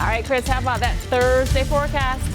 All right, Chris, how about that Thursday forecast?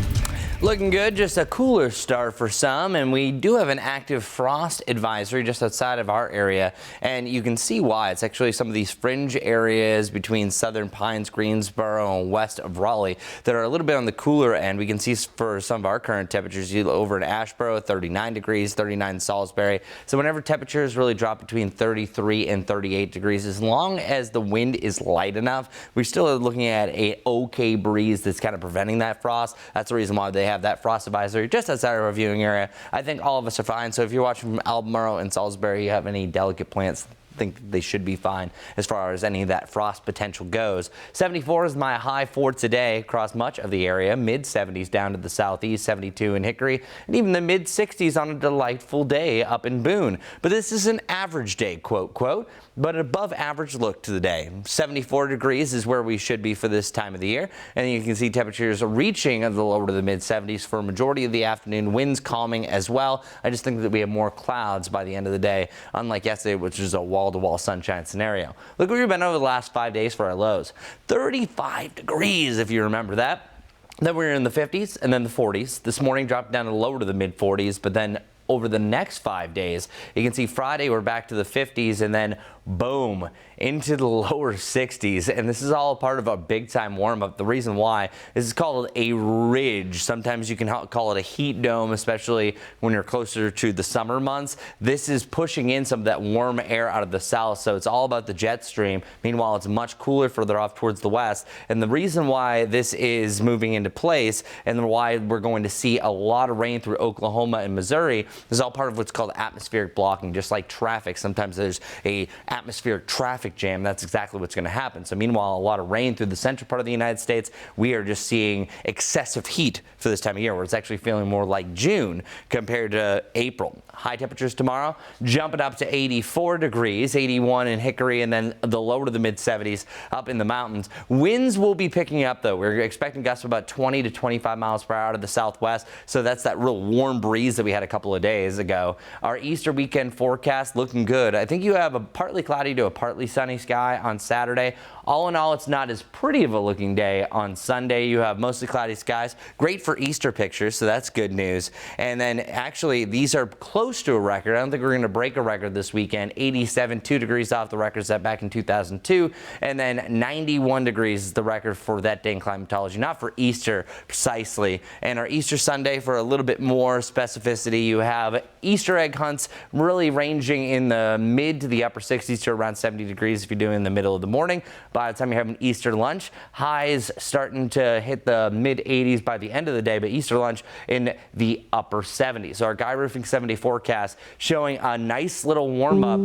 Looking good, just a cooler start for some, and we do have an active frost advisory just outside of our area, and you can see why. It's actually some of these fringe areas between Southern Pines, Greensboro, and west of Raleigh that are a little bit on the cooler end. We can see for some of our current temperatures over in Asheboro, 39 degrees, 39 in Salisbury. So whenever temperatures really drop between 33 and 38 degrees, as long as the wind is light enough, we're still looking at a okay breeze that's kind of preventing that frost. That's the reason why they have that frost advisory just outside of our viewing area. I think all of us are fine. So if you're watching from Albemarle and Salisbury, you have any delicate plants, think they should be fine as far as any of that frost potential goes. 74 is my high for today across much of the area. Mid 70s down to the southeast, 72 in Hickory, and even the mid 60s on a delightful day up in Boone. But this is an average day, quote, quote, but an above average look to the day. 74 degrees is where we should be for this time of the year. And you can see temperatures reaching the lower to the mid 70s for a majority of the afternoon. Winds calming as well. I just think that we have more clouds by the end of the day, unlike yesterday, which is a wall-to-wall sunshine scenario. Look where we've been over the last 5 days for our lows. 35 degrees, if you remember that. Then we were in the 50s and then the 40s. This morning dropped down to lower to the mid 40s, but then over the next 5 days, you can see Friday we're back to the 50s and then boom, into the lower 60s. And this is all part of a big time warm up. The reason why is it's called a ridge. Sometimes you can call it a heat dome, especially when you're closer to the summer months. This is pushing in some of that warm air out of the south. So it's all about the jet stream. Meanwhile, it's much cooler further off towards the west. And the reason why this is moving into place and why we're going to see a lot of rain through Oklahoma and Missouri is all part of what's called atmospheric blocking. Just like traffic, sometimes there's a atmospheric traffic jam. That's exactly what's going to happen. So meanwhile, a lot of rain through the central part of the United States, we are just seeing excessive heat for this time of year, where it's actually feeling more like June compared to April. High temperatures tomorrow, jumping up to 84 degrees, 81 in Hickory, and then the lower to the mid 70s up in the mountains. Winds will be picking up though. We're expecting gusts of about 20 to 25 miles per hour out of the southwest. So that's that real warm breeze that we had a couple of days ago. Our Easter weekend forecast looking good. I think you have a partly cloudy to a partly sunny sky on Saturday. All in all, it's not as pretty of a looking day on Sunday. You have mostly cloudy skies. Great for Easter pictures, so that's good news. And then actually, these are close to a record. I don't think we're going to break a record this weekend. 87, 2 degrees off the record set back in 2002. And then 91 degrees is the record for that day in climatology, not for Easter precisely. And our Easter Sunday, for a little bit more specificity, you have Easter egg hunts really ranging in the mid to the upper 60s to around 70 degrees if you're doing in the middle of the morning. By the time you're having Easter lunch, highs starting to hit the mid 80s by the end of the day, but Easter lunch in the upper 70s. So our Guy Roofing 70 forecast showing a nice little warm up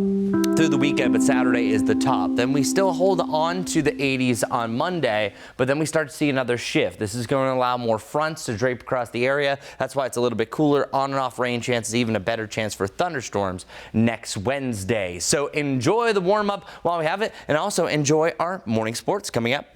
through the weekend, but Saturday is the top. Then we still hold on to the 80s on Monday, but then we start to see another shift. This is going to allow more fronts to drape across the area. That's why it's a little bit cooler. On and off rain chances, even a better chance for thunderstorms next Wednesday. So enjoy the warm up while we have it, and also enjoy our morning sports coming up.